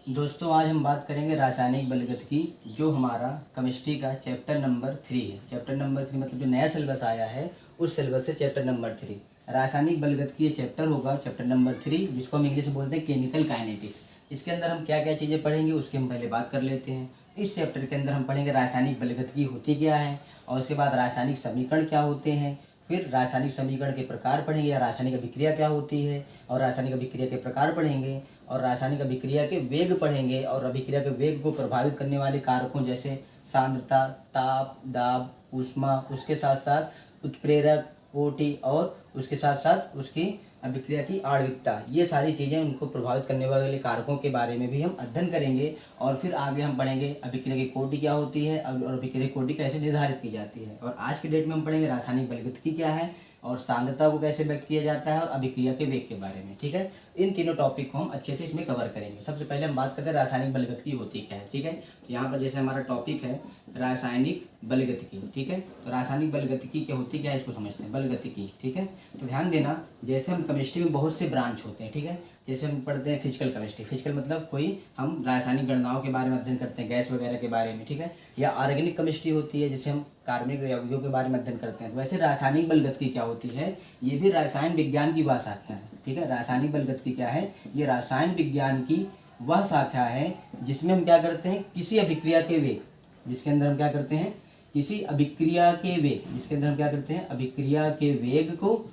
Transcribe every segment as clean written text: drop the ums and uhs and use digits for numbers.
दोस्तों आज हम बात करेंगे रासायनिक बलगत की, जो हमारा केमिस्ट्री का चैप्टर नंबर 3 है। चैप्टर नंबर 3 मतलब जो नया सिलेबस आया है उस सिलेबस से चैप्टर नंबर 3 रासायनिक बलगत की ये चैप्टर होगा, चैप्टर नंबर 3, जिसको हम इंग्लिश में बोलते हैं केमिकल काइनेटिक्स। इसके अंदर हम क्या क्या चीज़ें पढ़ेंगे उसकी हम पहले बात कर लेते हैं। इस चैप्टर के अंदर हम पढ़ेंगे रासायनिक बलगत की होती क्या है, और उसके बाद रासायनिक समीकरण क्या होते हैं, फिर रासायनिक समीकरण के प्रकार पढ़ेंगे या रासायनिक अभिक्रिया क्या होती है, और रासायनिक अभिक्रिया के प्रकार पढ़ेंगे, और रासायनिक अभिक्रिया के वेग पढ़ेंगे, और अभिक्रिया के वेग को प्रभावित करने वाले कारकों जैसे सांद्रता, ताप, दाब, ऊष्मा, उसके साथ साथ उत्प्रेरक, कोटि, और उसके साथ साथ उसकी अभिक्रिया की आणविकता, ये सारी चीज़ें उनको प्रभावित करने वाले कारकों के बारे में भी हम अध्ययन करेंगे। और फिर आगे हम पढ़ेंगे अभिक्रिया की कोटि क्या होती है और अभिक्रिया की कोटि कैसे निर्धारित की जाती है। और आज के डेट में हम पढ़ेंगे रासायनिक बलगतिकी क्या है और सांद्रता को कैसे व्यक्त किया जाता है और अभिक्रिया के वेग के बारे में। ठीक है, इन तीनों टॉपिक को हम अच्छे से इसमें कवर करेंगे। सबसे पहले हम बात करते हैं रासायनिक बलगतिकी होती क्या है। ठीक है, तो यहाँ पर जैसे हमारा टॉपिक है रासायनिक बलगतिकी। ठीक है, तो रासायनिक बलगतिकी क्या होती क्या है इसको समझते हैं। बलगतिकी, ठीक है, तो ध्यान देना, जैसे हम केमिस्ट्री में बहुत से ब्रांच होते हैं। ठीक है, जैसे हम पढ़ते हैं फिजिकल केमिस्ट्री, फिजिकल मतलब कोई हम रासायनिक गणनाओं के बारे में अध्ययन करते हैं, गैस वगैरह के बारे में। ठीक है, या ऑर्गेनिक केमिस्ट्री होती है जिसे हम कार्बनिक यौगिकों के बारे में अध्ययन करते हैं। वैसे रासायनिक बलगतिकी क्या होती है, ये भी रसायन विज्ञान की वह शाखा है। ठीक है, रासायनिक बलगतिकी क्या है, ये रसायन विज्ञान की वह शाखा है जिसमें हम क्या करते हैं, किसी अभिक्रिया के वेग, जिसके अंदर हम क्या करते हैं, किसी अभिक्रिया के वेग, जिसके अंदर हम क्या करते हैं, अभिक्रिया के वेग को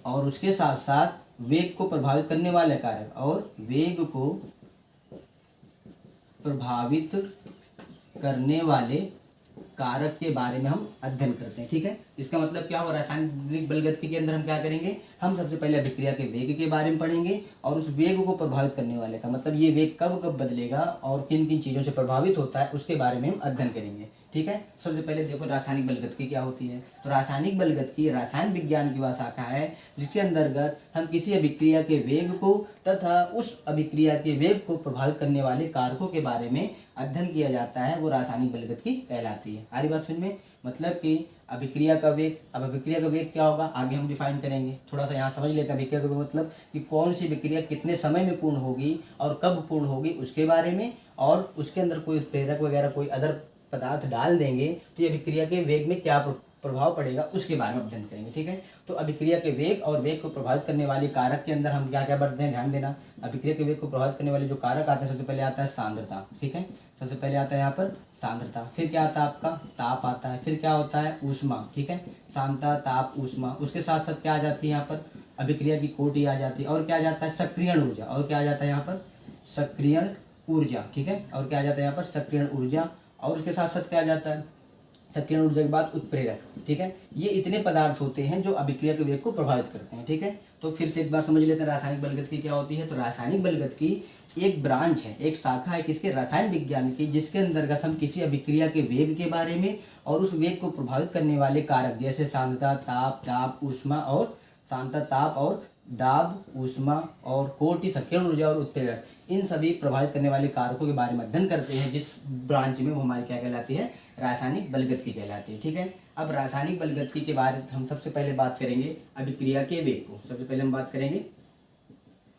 और उसके साथ साथ वेग को प्रभावित करने वाले कारक और वेग को प्रभावित करने वाले कारक के बारे में हम अध्ययन करते हैं। ठीक है, इसका मतलब क्या हो, रासायनिक बलगतिकी के अंदर हम क्या करेंगे, हम सबसे पहले अभिक्रिया के वेग के बारे में पढ़ेंगे और उस वेग को प्रभावित करने वाले का मतलब ये वेग कब कब बदलेगा और किन किन चीज़ों से प्रभावित होता है उसके बारे में हम अध्ययन करेंगे। ठीक है, सबसे पहले देखो रासायनिक बलगतिकी क्या होती है। तो रासायनिक बलगतिकी रसायन विज्ञान की वह शाखा है जिसके अंतर्गत हम किसी अभिक्रिया के वेग को तथा उस अभिक्रिया के वेग को प्रभावित करने वाले कारकों के बारे में अध्ययन किया जाता है, वो रासायनिक बलगतिकी कहलाती है। आ रही बात समझ में, मतलब कि अभिक्रिया का वेग, अब अभिक्रिया का वेग क्या होगा आगे हम डिफाइन करेंगे। थोड़ा सा यहाँ समझ लेते हैं अभिक्रिया का वेग मतलब कि कौन सी अभिक्रिया कितने समय में पूर्ण होगी और कब पूर्ण होगी उसके बारे में, और उसके अंदर कोई उत्प्रेरक वगैरह कोई अदर पदार्थ डाल देंगे तो ये अभिक्रिया के वेग में क्या प्रभाव पड़ेगा उसके बारे में अध्ययन करेंगे। ठीक है, तो अभिक्रिया के वेग और वेग को प्रभावित करने वाले कारक के अंदर हम क्या क्या बढ़ते हैं, ध्यान देना। अभिक्रिया के वेग को प्रभावित करने वाले जो कारक आते हैं, सबसे पहले आता है सांद्रता। ठीक है, सबसे पहले आता है यहाँ पर सांद्रता, फिर क्या आता है आपका ताप आता है, फिर क्या होता है ऊष्मा। ठीक है, सांद्रता, ताप, ऊष्मा, उसके साथ साथ क्या आ जाती है यहाँ पर अभिक्रिया की कोटि आ जाती है, और क्या आ जाता है सक्रियण ऊर्जा, और क्या आ जाता है यहाँ पर सक्रियण ऊर्जा। ठीक है, और क्या आ जाता है यहाँ पर सक्रियण ऊर्जा, और उसके साथ साथ क्या आ जाता है सक्रियण ऊर्जा के बाद उत्प्रेरक। ठीक है, ये इतने पदार्थ होते हैं जो अभिक्रिया के वेग को प्रभावित करते हैं। ठीक है, तो फिर से एक बार समझ लेते हैं रासायनिक बलगतिकी क्या होती है। तो रासायनिक बलगतिकी एक ब्रांच है, एक शाखा है किसके, रसायन विज्ञान की, जिसके अंतर्गत हम किसी अभिक्रिया के वेग के बारे में और उस वेग को प्रभावित करने वाले कारक जैसे सांद्रता, ताप, दाब, ऊष्मा, और सांद्रता, ताप और दाब, ऊष्मा और कोटि, सक्रियण ऊर्जा और उत्प्रेरक, इन सभी प्रभावित करने वाले कारकों के बारे में अध्ययन करते हैं जिस ब्रांच में वो हमारी क्या कहलाती है, रासायनिक बलगतिकी कहलाती है। ठीक है, अब रासायनिक बलगतिकी के बारे में हम सबसे पहले बात करेंगे अभिक्रिया के वेग को। सबसे पहले हम बात करेंगे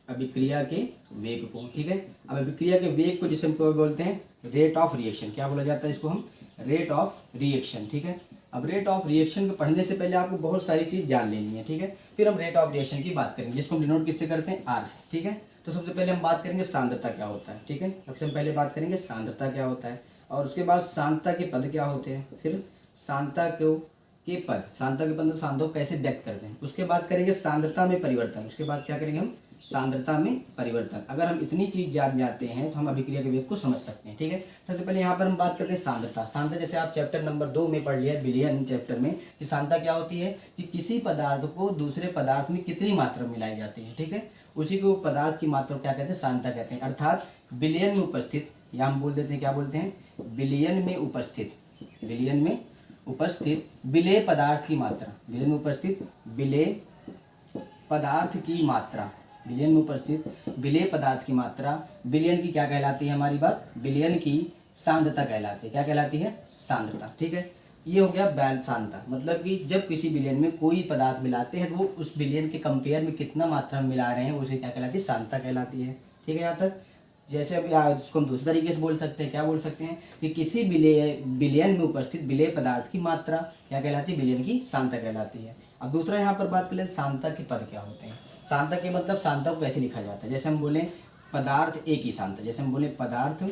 अभिक्रिया के वेग को। ठीक है, अब अभिक्रिया के वेग को जिसे हम बोलते हैं रेट ऑफ रिएक्शन, क्या बोला जाता है इसको, हम रेट ऑफ रिएक्शन। ठीक है, अब रेट ऑफ रिएक्शन को पढ़ने से पहले आपको बहुत सारी चीज़ जान लेनी है। ठीक है, फिर हम रेट ऑफ रिएक्शन की बात करेंगे जिसको हम डिनोट किससे करते हैं, आर से। ठीक है, तो सबसे पहले हम बात करेंगे सांद्रता क्या होता है। ठीक है, सबसे हम पहले बात करेंगे सांद्रता क्या होता है, और उसके बाद सांद्रता के पद क्या होते हैं, फिर सांद्रता के पद, सांद्रता के पद सांद्रता को कैसे व्यक्त करते हैं, उसके बाद करेंगे सांद्रता में परिवर्तन, उसके बाद क्या करेंगे हम सांद्रता में परिवर्तन। अगर हम इतनी चीज जान जाते हैं तो हम अभिक्रिया के वेग को समझ सकते हैं। ठीक है, सबसे पहले यहाँ पर हम बात करते हैं सांद्रता। सांद्रता जैसे आप चैप्टर नंबर 2 में पढ़ लिया, विलयन चैप्टर में, कि सांद्रता क्या होती है कि किसी पदार्थ को दूसरे पदार्थ में कितनी मात्रा मिलाई जाती है। ठीक है, उसी को पदार्थ की मात्रा क्या कहते हैं, सांद्रता कहते हैं। अर्थात विलयन में उपस्थित, या हम बोल देते हैं क्या बोलते हैं, विलयन में उपस्थित, विलयन में उपस्थित विलेय पदार्थ की मात्रा, विलयन में उपस्थित विलेय पदार्थ की मात्रा, विलयन में उपस्थित विलेय पदार्थ की मात्रा, विलयन की क्या कहलाती है हमारी बात, विलयन की सांद्रता कहलाती है। क्या कहलाती है, सांद्रता। ठीक है, ये हो गया बैल सांद्रता, मतलब कि जब किसी विलयन में कोई पदार्थ मिलाते हैं तो वो उस विलयन के कंपेयर में कितना मात्रा में मिला रहे हैं उसे क्या कहलाती है, सांद्रता कहलाती है। ठीक है, यहाँ तक जैसे अभी इसको हम दूसरे तरीके से बोल सकते हैं, क्या बोल सकते हैं कि किसी विलयन में उपस्थित विलेय पदार्थ की मात्रा क्या कहलाती है, विलयन की सांद्रता कहलाती है। अब दूसरा यहाँ पर बात कर ले सांद्रता के पद क्या होते हैं। सांद्रता के मतलब सांद्रता को कैसे लिखा जाता है। जैसे हम बोले पदार्थ ए की सांद्रता, जैसे हम बोले पदार्थ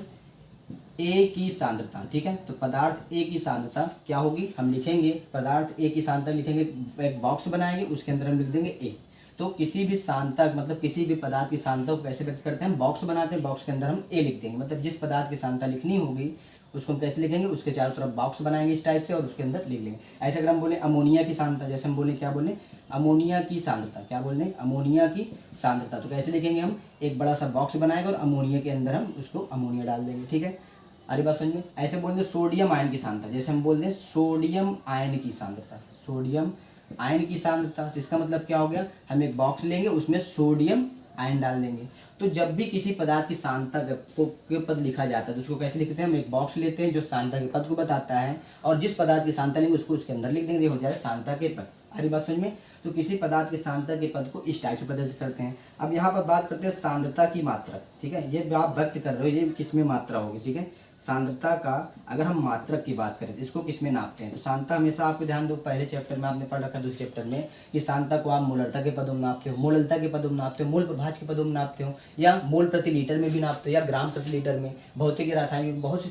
ए की सांद्रता, ठीक है। तो पदार्थ ए की सांद्रता क्या होगी, हम लिखेंगे पदार्थ ए की सांद्रता लिखेंगे, एक बॉक्स बनाएंगे, उसके अंदर हम लिख देंगे ए। तो किसी भी सांद्रता मतलब किसी भी पदार्थ की सांद्रता को कैसे व्यक्त करते हैं, हम बॉक्स बनाते हैं, बॉक्स के अंदर हम ए लिख देंगे। मतलब जिस पदार्थ की सांद्रता लिखनी होगी उसको हम कैसे लिखेंगे, उसके चारों तरफ बॉक्स बनाएंगे इस टाइप से और उसके अंदर लिख लेंगे। ऐसे अगर हम बोले अमोनिया की सांद्रता, जैसे हम बोले क्या बोले अमोनिया की सांद्रता, क्या बोल रहे हैं अमोनिया की सांद्रता, तो कैसे लिखेंगे, हम एक बड़ा सा बॉक्स बनाएंगे और अमोनिया के अंदर हम उसको अमोनिया डाल देंगे, ठीक है। अरे बात समझ में। ऐसे बोल दें सोडियम आयन की सांद्रता, जैसे हम बोल दें सोडियम आयन की सांद्रता, सोडियम आयन की सांद्रता, तो इसका मतलब क्या हो गया, हम एक बॉक्स लेंगे उसमें सोडियम आयन डाल देंगे। तो जब भी किसी पदार्थ की सांद्रता के पद लिखा जाता है तो उसको कैसे लिखते हैं, हम एक बॉक्स लेते हैं जो सांद्रता के पद को बताता है और जिस पदार्थ की सांद्रता लेंगे उसको उसके अंदर लिख देंगे, ये हो जाए सांद्रता के पद। अरे बात समझ में। तो किसी पदार्थ की सांद्रता के पद को इस टाइप से प्रदर्शित करते हैं। अब यहाँ पर बात करते हैं सांद्रता की मात्रक, ठीक है। ये जो आप व्यक्त कर रहे हो ये किस में मात्रा होगी, ठीक है। सांद्रता का अगर हम मात्रक की बात करें तो इसको किस में नापते हैं, तो सांद्रता हमेशा आपको ध्यान दो, पहले चैप्टर में आपने पढ़ रखा, दूसरे चैप्टर में कि सांद्रता को आप मोलरता के पदों में नापते हो, मोललता के पदों में नापते हो, मोल प्रभाज के पदों में नापते हो, या मोल प्रति लीटर में भी नापते हो, या ग्राम प्रति लीटर में। भौतिक रासायनिक बहुत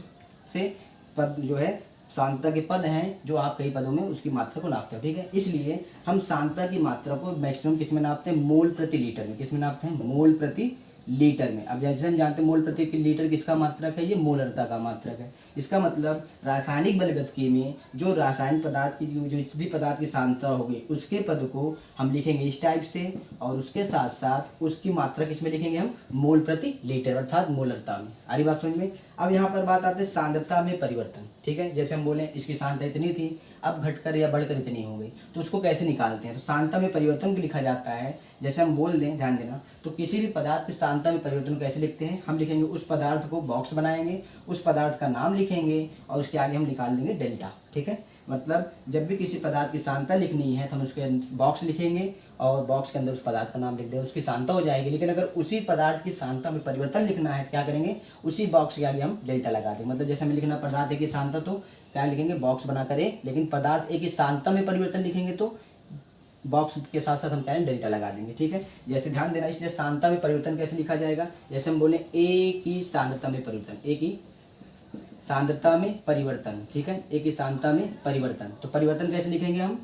से पद जो है सांद्रता के पद हैं जो आप कई पदों में उसकी मात्रा को नापते हो, ठीक है। इसलिए हम सांद्रता की मात्रा को मैक्सिमम किस में नापते हैं, मोल प्रति लीटर में। किस में नापते हैं, मोल प्रति लीटर में। अब जैसे हम जानते हैं मोल प्रति लीटर किसका मात्रक है, ये मोलरता का मात्रक है। इसका मतलब रासायनिक बलगतकी में जो रासायनिक पदार्थ की जो इस भी पदार्थ की सांद्रता होगी उसके पद को हम लिखेंगे इस टाइप से और उसके साथ साथ उसकी मात्रा किसमें लिखेंगे, हम मोल प्रति लीटर अर्थात मोलरता में। आ रही बात समझ में। अब यहाँ पर बात आती है सांद्रता में परिवर्तन, ठीक है। जैसे हम बोले इसकी सांद्रता इतनी थी अब घटकर या बढ़कर इतनी हो गई, तो उसको कैसे निकालते हैं, तो सांद्रता में परिवर्तन को लिखा जाता है। जैसे हम बोल दें, ध्यान देना, तो किसी भी पदार्थ की सांद्रता में परिवर्तन कैसे लिखते हैं, हम लिखेंगे उस पदार्थ को बॉक्स बनाएंगे, उस पदार्थ का नाम लिखेंगे और उसके आगे हम निकाल देंगे डेल्टा, ठीक है। मतलब जब भी किसी पदार्थ की सांद्रता लिखनी है तो हम उसके बॉक्स लिखेंगे और बॉक्स के अंदर उस पदार्थ का नाम लिख देंगे, उसकी सांद्रता हो जाएगी। लेकिन अगर उसी पदार्थ की सांद्रता में परिवर्तन लिखना है क्या करेंगे, उसी बॉक्स के आगे हम डेल्टा लगा देंगे। मतलब जैसे हमें लिखना पदार्थ ए की सांद्रता, तो क्या लिखेंगे, बॉक्स बना करे, लेकिन पदार्थ ए की सांद्रता में परिवर्तन लिखेंगे तो बॉक्स के साथ साथ हम क्या है डेल्टा लगा देंगे, ठीक है। जैसे ध्यान देना, इसलिए सांद्रता में परिवर्तन कैसे लिखा जाएगा, जैसे हम बोले ए की सांद्रता में परिवर्तन, ए की सांद्रता में परिवर्तन, ठीक है, ए की सांद्रता में परिवर्तन। तो परिवर्तन कैसे लिखेंगे हम,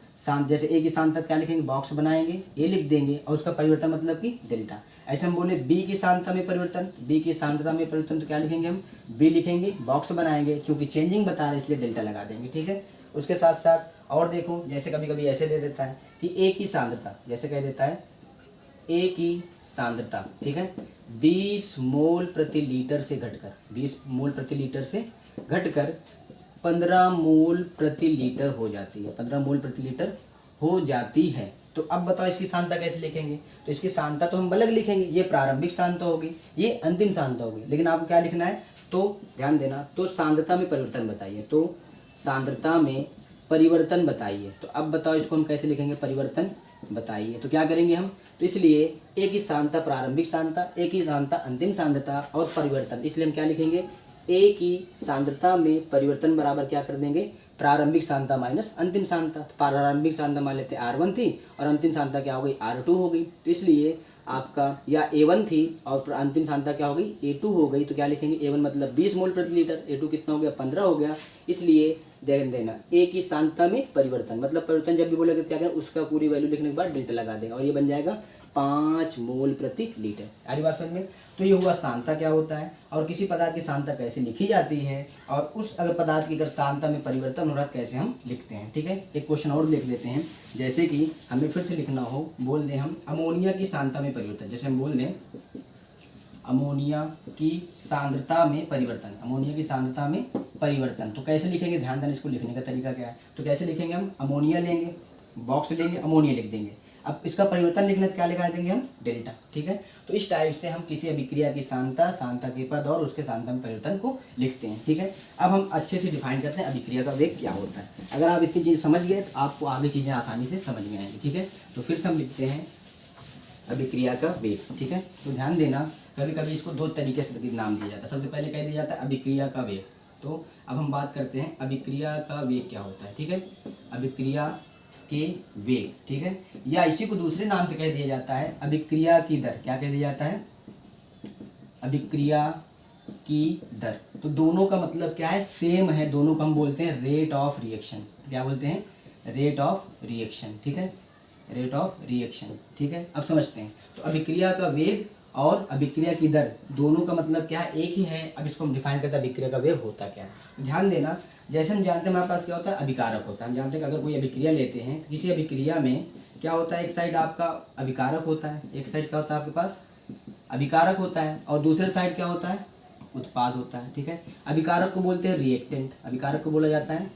जैसे ए की सांद्रता क्या लिखेंगे, बॉक्स बनाएंगे, ए लिख देंगे और उसका परिवर्तन मतलब कि डेल्टा। ऐसे हम बोले बी की सांद्रता में परिवर्तन, बी की सांद्रता में परिवर्तन, तो क्या लिखेंगे हम, बी लिखेंगे, बॉक्स बनाएंगे, क्योंकि चेंजिंग बता रहे हैं इसलिए डेल्टा लगा देंगे, ठीक है। उसके साथ साथ और देखो, जैसे कभी कभी ऐसे दे देता है कि ए की सांद्रता, जैसे कह देता है ए की सांद्रता, ठीक है, 20 मोल प्रति लीटर से घटकर 20 मोल प्रति लीटर से घटकर 15 मोल प्रति लीटर हो जाती है, 15 मोल प्रति लीटर हो जाती है। तो अब बताओ इसकी सांद्रता कैसे लिखेंगे, तो इसकी सांद्रता तो हम अलग लिखेंगे, ये प्रारंभिक सांद्रता होगी, ये अंतिम सांद्रता होगी। लेकिन आपको क्या लिखना है, तो ध्यान देना, तो सांद्रता में परिवर्तन बताइए, तो सांद्रता में परिवर्तन बताइए। तो अब बताओ इसको हम कैसे लिखेंगे, परिवर्तन बताइए। तो क्या करेंगे हम, तो इसलिए ए की सांद्रता प्रारंभिक सांद्रता, ए की सांद्रता अंतिम सांद्रता और परिवर्तन, इसलिए हम क्या लिखेंगे, ए की सांद्रता में परिवर्तन बराबर क्या कर देंगे, प्रारंभिक सांद्रता माइनस अंतिम सांद्रता। प्रारंभिक सांद्रता मान लेते R1 थी और अंतिम सांद्रता क्या हो गई, R2 हो गई। तो इसलिए आपका या A1 थी और अंतिम सांद्रता क्या हो गई, A2 हो गई। तो क्या लिखेंगे, A1 मतलब 20 मोल प्रति लीटर, A2 कितना हो गया, 15 हो गया। इसलिए ध्यान देना, ए की सांद्रता में परिवर्तन, मतलब परिवर्तन जब भी बोलेगा क्या करें, उसका पूरी वैल्यू लिखने के बाद डेल्टा लगा देगा और ये बन जाएगा 5 मोल प्रति लीटर। सारी बात समझ में। तो ये हुआ सांद्रता क्या होता है और किसी पदार्थ की सांद्रता कैसे लिखी जाती है और उस अगर पदार्थ की अगर सांद्रता में परिवर्तन हो रहा है कैसे हम लिखते हैं, ठीक है। एक क्वेश्चन और लिख लेते हैं, जैसे कि हमें फिर से लिखना हो, बोल दें हम अमोनिया की सांद्रता में परिवर्तन, जैसे हम बोल दें अमोनिया की सांद्रता में परिवर्तन, अमोनिया की सांद्रता में परिवर्तन। तो कैसे लिखेंगे, ध्यान देना, इसको लिखने का तरीका क्या है। तो कैसे लिखेंगे, हम अमोनिया लेंगे, बॉक्स लेंगे, अमोनिया लिख देंगे। अब इसका परिवर्तन लिखना क्या लिखा देंगे हम, डेल्टा, ठीक है। तो इस टाइप से हम किसी अभिक्रिया की सांद्रता, सांद्रता के पद और उसके सांद्रता में परिवर्तन को लिखते हैं, ठीक है। अब हम अच्छे से डिफाइन करते हैं अभिक्रिया का वेग क्या होता है। अगर आप इतनी चीज़ समझ गए तो आपको आगे चीज़ें आसानी से समझ में आएंगी, ठीक है। तो फिर से हम लिखते हैं अभिक्रिया का वेग, ठीक है। तो ध्यान देना, कभी कभी इसको दो तरीके से नाम दिया जाता है। सबसे पहले कह दिया जाता है अभिक्रिया का वेग। तो अब हम बात करते हैं अभिक्रिया का वेग क्या होता है, ठीक है। अभिक्रिया के वेग, ठीक है, या इसी को दूसरे नाम से कह दिया जाता है अभिक्रिया की दर। क्या कह दिया जाता है? अभिक्रिया की दर। तो दोनों का मतलब क्या है? सेम है। दोनों को हम बोलते हैं रेट ऑफ रिएक्शन। क्या बोलते हैं? रेट ऑफ रिएक्शन, ठीक है, रेट ऑफ रिएक्शन, ठीक है। अब समझते हैं। तो अभिक्रिया का वेग और अभिक्रिया की दर दोनों का मतलब क्या है? एक ही है। अब इसको हम डिफाइन करते हैं अभिक्रिया का वेग होता क्या है। ध्यान देना, जैसे हम जानते हैं हमारे पास क्या होता है? अभिकारक होता है। हम जानते हैं कि अगर कोई अभिक्रिया लेते हैं, किसी अभिक्रिया में क्या होता है? एक साइड आपका अभिकारक होता है, एक साइड क्या होता है आपके पास? अभिकारक होता है, और दूसरे साइड क्या होता है? उत्पाद होता है, ठीक है। अभिकारक को बोलते हैं रिएक्टेंट, अभिकारक को बोला जाता है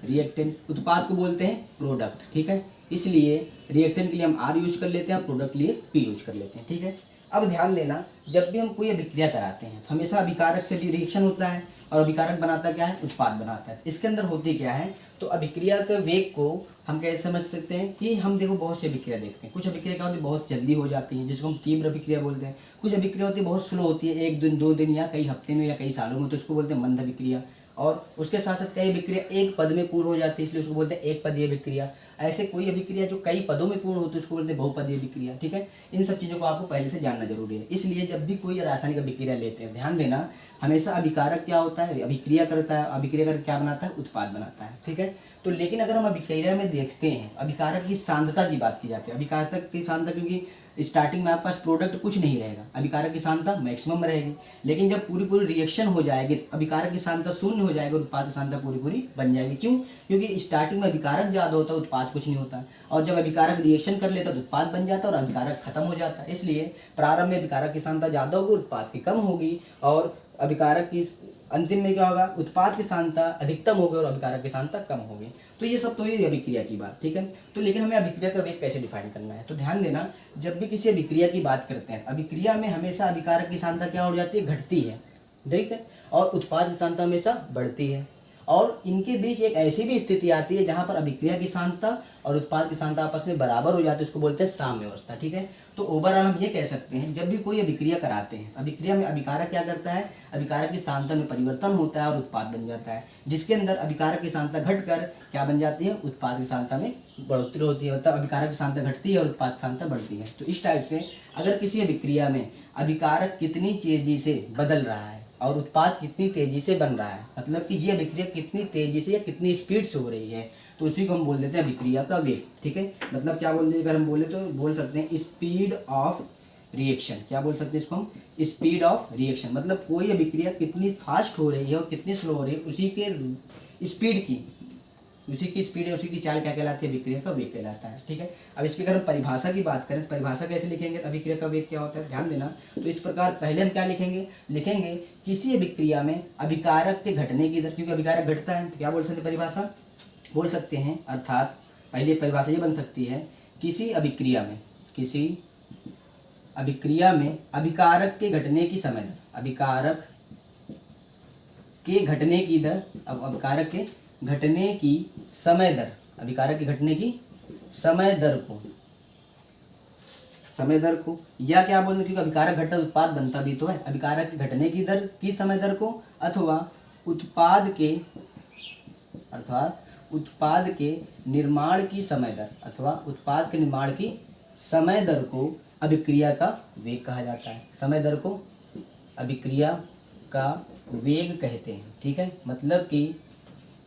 रिएक्टेंट। उत्पाद को बोलते हैं प्रोडक्ट, ठीक है। इसलिए रिएक्टेंट के लिए हम आर यूज कर लेते हैं और प्रोडक्ट के लिए पी यूज कर लेते हैं, ठीक है। अब ध्यान देना, जब भी हम कोई अभिक्रिया कराते हैं तो हमेशा अभिकारक से भी रिएक्शन होता है, और अभिकारक बनाता क्या है? उत्पाद बनाता है। इसके अंदर होती क्या है? तो अभिक्रिया के वेग को हम कैसे समझ सकते हैं कि हम देखो बहुत सी अभिक्रिया देखते हैं। कुछ अभिक्रिया क्या होती है? बहुत जल्दी हो जाती है, जिसको हम तीव्र अभिक्रिया बोलते हैं। कुछ अभिक्रिया होती है बहुत स्लो होती है, एक दिन, 2 दिन या कई हफ्ते में या कई सालों में, तो उसको बोलते हैं मंद अभिक्रिया। और उसके साथ साथ कई अभिक्रिया एक पद में पूर्ण हो जाती है, इसलिए उसको बोलते हैं एक पदीय अभिक्रिया। ऐसे कोई अभिक्रिया जो कई पदों में पूर्ण होती है उसको बोलते हैं बहुपदीय अभिक्रिया, ठीक है। इन सब चीज़ों को आपको पहले से जानना जरूरी है। इसलिए जब भी कोई रासायनिक अभिक्रिया लेते हैं, ध्यान देना, हमेशा अभिकारक क्या होता है? अभिक्रिया करता है, अभिक्रिया करके क्या बनाता है? उत्पाद बनाता है, ठीक है। तो लेकिन अगर हम अभिक्रिया में देखते हैं, अभिकारक की सांद्रता की बात की जाती है। अभिकारक की सांद्रता, क्योंकि स्टार्टिंग में आपके पास प्रोडक्ट कुछ नहीं रहेगा, अभिकारक की सांद्रता मैक्सिमम रहेगी। लेकिन जब पूरी पूरी रिएक्शन हो जाएगी, अभिकारक की सांद्रता शून्य हो जाएगी और उत्पाद की सांद्रता पूरी पूरी बन जाएगी। क्यों? क्योंकि स्टार्टिंग में अभिकारक ज़्यादा होता है, उत्पाद कुछ नहीं होता, और जब अभिकारक रिएक्शन कर लेता है तो उत्पाद बन जाता है और अभिकारक खत्म हो जाता है। इसलिए प्रारंभ में अभिकारक की सांद्रता ज़्यादा होगी, उत्पाद की कम होगी, और अभिकारक की अंतिम में क्या होगा? उत्पाद की सांद्रता अधिकतम होगी और अभिकारक की सांद्रता कम होगी। तो ये सब तो हुई अभिक्रिया की बात, ठीक है। तो लेकिन हमें अभिक्रिया का वेग कैसे डिफाइन करना है? तो ध्यान देना, जब भी किसी अभिक्रिया की बात करते हैं, अभिक्रिया में हमेशा अभिकारक की सांद्रता क्या हो जाती है? घटती है, ठीक है, और उत्पाद की सांद्रता हमेशा बढ़ती है। और इनके बीच एक ऐसी भी स्थिति आती है जहाँ पर अभिक्रिया की सांद्रता और उत्पाद की सांद्रता आपस में बराबर हो जाती है, उसको बोलते हैं साम्य अवस्था, ठीक है। तो ओवरऑल हम ये कह सकते हैं, जब भी कोई अभिक्रिया कराते हैं, अभिक्रिया में अभिकारक क्या करता है? अभिकारक की सांद्रता में परिवर्तन होता है और उत्पाद बन जाता है, जिसके अंदर अभिकारक की सांद्रता घटकर क्या बन जाती है? उत्पाद की सांद्रता में बढ़ोतरी होती है, मतलब अभिकारक की सांद्रता घटती है और उत्पाद की सांद्रता बढ़ती है। तो इस टाइप से अगर किसी अभिक्रिया में अभिकारक कितनी तेजी से बदल रहा है और उत्पाद कितनी तेजी से बन रहा है, मतलब कि ये अभिक्रिया कितनी तेजी से या कितनी स्पीड से हो रही है, तो उसी को हम बोल देते हैं अभिक्रिया का वेग, ठीक है। मतलब क्या बोल देते हैं? अगर हम बोले तो बोल सकते हैं स्पीड ऑफ रिएक्शन। क्या बोल सकते हैं इसको हम? Speed of reaction. मतलब कोई अभिक्रिया कितनी फास्ट हो रही है और कितनी स्लो हो रही है, उसी के स्पीड की, उसी की स्पीड है, उसी की चाल क्या कहलाती है? अभिक्रिया का वेग कहलाता है, ठीक है। अब इसकी अगर हम परिभाषा की बात करें, परिभाषा कैसे लिखेंगे? अभिक्रिया का वेग क्या होता है? ध्यान देना, तो इस प्रकार पहले हम क्या लिखेंगे? लिखेंगे किसी अभिक्रिया में अभिकारक के घटने की दर, क्योंकि अभिकारक घटता है तो क्या बोल सकते हैं? परिभाषा बोल सकते हैं, अर्थात पहले परिभाषा ये बन सकती है, किसी अभिक्रिया में अभिकारक के घटने की समय दर, अभिकारक के घटने की दर, अब अभिकारक के घटने की समय दर, अभिकारक के घटने की समय दर को या क्या बोलते, क्योंकि अभिकारक घटता उत्पाद बनता भी तो है, अभिकारक के घटने की दर की समय दर को, अथवा उत्पाद के निर्माण की समय दर, अथवा उत्पाद के निर्माण की समय दर को अभिक्रिया का वेग कहा जाता है। समय दर को अभिक्रिया का वेग कहते हैं, ठीक है। मतलब कि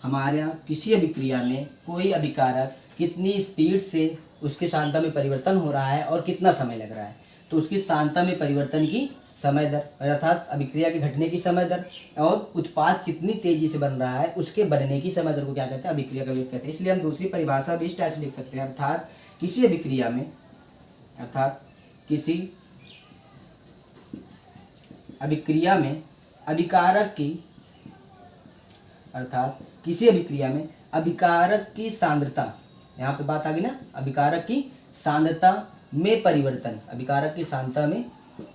हमारे यहाँ किसी अभिक्रिया में कोई अभिकारक कितनी स्पीड से उसकी सांद्रता में परिवर्तन हो रहा है और कितना समय लग रहा है, तो उसकी सांद्रता में परिवर्तन की समय दर, अर्थात अभिक्रिया के घटने की समय दर, और उत्पाद कितनी तेजी से बन रहा है उसके बनने की समय दर को क्या कहते हैं? अभिक्रिया का वेग कहते हैं। इसलिए हम दूसरी परिभाषा भी इस टाइप से लिख सकते हैं, अर्थात किसी अभिक्रिया में अभिकारक की सांद्रता, यहाँ पे बात आ गई ना, अभिकारक की सांद्रता में परिवर्तन, अभिकारक की सांद्रता में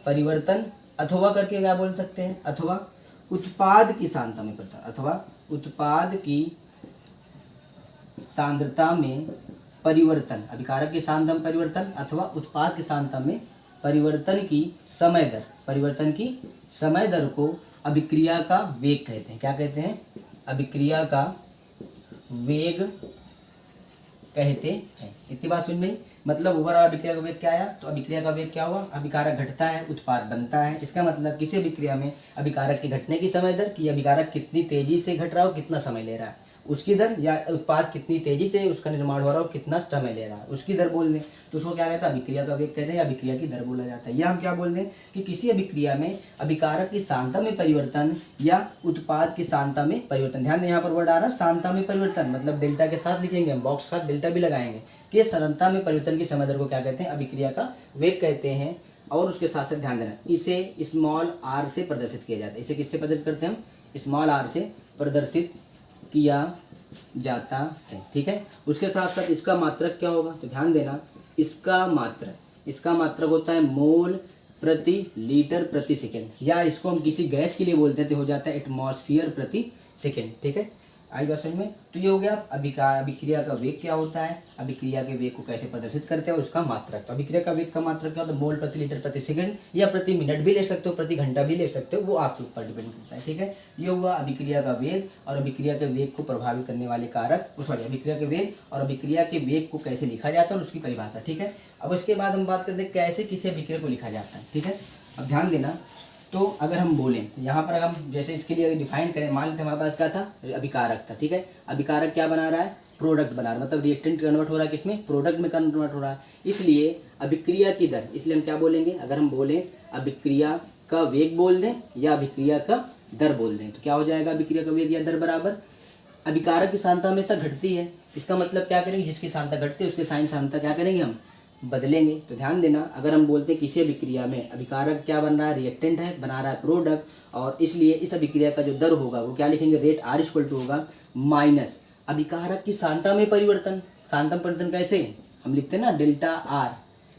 परिवर्तन, अथवा करके क्या बोल सकते हैं? अथवा उत्पाद की सांद्रता में परिवर्तन, अथवा उत्पाद की सांद्रता में परिवर्तन, अभिकारक की सांद्रता में परिवर्तन अथवा उत्पाद की सांद्रता में परिवर्तन की समय दर, परिवर्तन की समय दर को अभिक्रिया का वेग कहते हैं। क्या कहते हैं? अभिक्रिया का वेग कहते हैं। इतनी बात समझ में? मतलब ओवरऑल अभिक्रिया का वेग क्या आया? तो अभिक्रिया का वेग क्या हुआ? अभिकारक घटता है, उत्पाद बनता है। इसका मतलब किसी अभिक्रिया में अभिकारक के घटने की समय दर, कि अभिकारक कितनी तेजी से घट रहा हो, कितना समय ले रहा है, उसकी दर, या उत्पाद कितनी तेजी से उसका निर्माण हो रहा हो, कितना समय ले रहा है, उसकी दर बोल दें तो उसको क्या कहता है? अभिक्रिया का वेग कहते हैं, या अभिक्रिया की दर बोला जाता है। या हम क्या बोल दें कि किसी अभिक्रिया में अभिकारक की सांद्रता में परिवर्तन या उत्पाद की सांद्रता में परिवर्तन। ध्यान दें, यहाँ पर वर्ड आ रहा है सांद्रता में परिवर्तन, मतलब डेल्टा के साथ लिखेंगे हम, बॉक्स के साथ डेल्टा भी लगाएंगे कि सांद्रता में परिवर्तन की समय दर को क्या कहते हैं? अभिक्रिया का वेग कहते हैं। और उसके साथ साथ ध्यान देना, इसे स्मॉल आर से प्रदर्शित किया जाता है। इसे किससे प्रदर्शित करते हैं हम? स्मॉल आर से प्रदर्शित किया जाता है। ठीक है। उसके साथ साथ इसका मात्रक क्या होगा? तो ध्यान देना, इसका मात्रक होता है मोल प्रति लीटर प्रति सेकेंड, या इसको हम किसी गैस के लिए बोलते हैं तो हो जाता है एटमॉस्फेयर प्रति सेकेंड। ठीक है, आई बात समझ में? तो ये हो गया अभिक्रिया का वेग क्या होता है, अभिक्रिया के वेग को कैसे प्रदर्शित करते हैं और उसका मात्रक। तो अभिक्रिया का वेग का मात्रक क्या होता है? मोल प्रति लीटर प्रति सेकंड, या प्रति मिनट भी ले सकते हो, प्रति घंटा भी ले सकते हो, वो आपके ऊपर डिपेंड करता है। ठीक है, ये हुआ अभिक्रिया का वेग और अभिक्रिया के वेग को प्रभावित करने वाले कारक। सॉरी, अभिक्रिया के वेग और अभिक्रिया के वेग को कैसे लिखा जाता है और उसकी परिभाषा। ठीक है, अब उसके बाद हम बात करते हैं कैसे किसी अभिक्रिया को लिखा जाता है। ठीक है, अब ध्यान देना, तो अगर हम बोलें यहाँ पर हम जैसे इसके लिए डिफाइन करें, मान लेते हमारे पास क्या था? अभिकारक था। ठीक है, अभिकारक क्या बना रहा है? प्रोडक्ट बना रहा है, मतलब रिएक्टेंट कन्वर्ट हो रहा है किसमें? प्रोडक्ट में कन्वर्ट हो रहा है। इसलिए अभिक्रिया की दर, इसलिए हम क्या बोलेंगे? अगर हम बोलें अभिक्रिया का वेग बोल दें या अभिक्रिया का दर बोल दें, तो क्या हो जाएगा? अभिक्रिया का वेग या दर बराबर अभिकारक की सांद्रता हमेशा घटती है। इसका मतलब क्या करेंगे? जिसकी सांद्रता घटती है उसके साइन सांद्रता क्या करेंगे? हम बदलेंगे। तो ध्यान देना, अगर हम बोलते हैं किसी अभिक्रिया में अभिकारक क्या बन रहा है? रिएक्टेंट है, बना रहा है प्रोडक्ट, और इसलिए इस अभिक्रिया का जो दर होगा वो क्या लिखेंगे? रेट आर इक्वल टू होगा माइनस अभिकारक की सांद्रता में परिवर्तन। सांद्रता में परिवर्तन कैसे हम लिखते हैं ना? डेल्टा आर,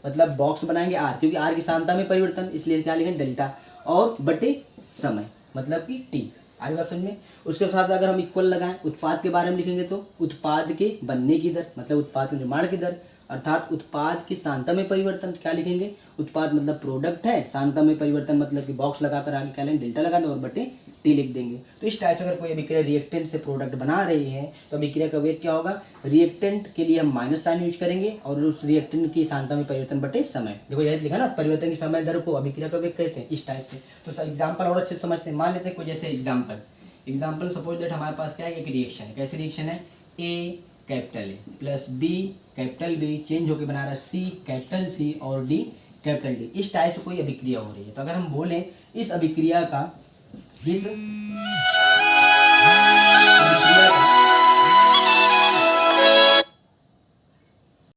मतलब बॉक्स बनाएंगे आर, क्योंकि आर की सांद्रता में परिवर्तन, इसलिए क्या लिखेंगे? डेल्टा, और बटे समय, मतलब कि टी। आगे बात समझ में? उसके साथ अगर हम इक्वल लगाएं, उत्पाद के बारे में लिखेंगे तो उत्पाद के बनने की दर, मतलब उत्पाद के निर्माण की दर, अर्थात उत्पाद की सांद्रता में परिवर्तन। क्या लिखेंगे? उत्पाद मतलब प्रोडक्ट है, सांद्रता में परिवर्तन मतलब कि बॉक्स लगाकर आगे क्या लेंगे? डेल्टा लगा दें और बटे टी लिख देंगे। तो इस टाइप से अगर कोई अभिक्रिया रिएक्टेंट से प्रोडक्ट बना रही है तो अभिक्रिया का वेग क्या होगा? रिएक्टेंट के लिए हम माइनस साइन यूज करेंगे और उस रिएक्टेंट की सांद्रता में परिवर्तन बटे समय। देखो यही लिखा ना, परिवर्तन की समय दर को अभिक्रिया का वेग कहते हैं, इस टाइप से। तो एग्जाम्पल और अच्छे समझते हैं। मान लेते हैं कोई जैसे एग्जाम्पल सपोज दैट हमारे पास क्या है? एक रिएक्शन है। कैसी रिएक्शन है? A capital A plus B capital B change होकर बना रहा है सी कैपिटल सी और डी कैपिटल डी। इस टाइप से कोई अभिक्रिया हो रही है। तो अगर हम बोलें इस अभिक्रिया का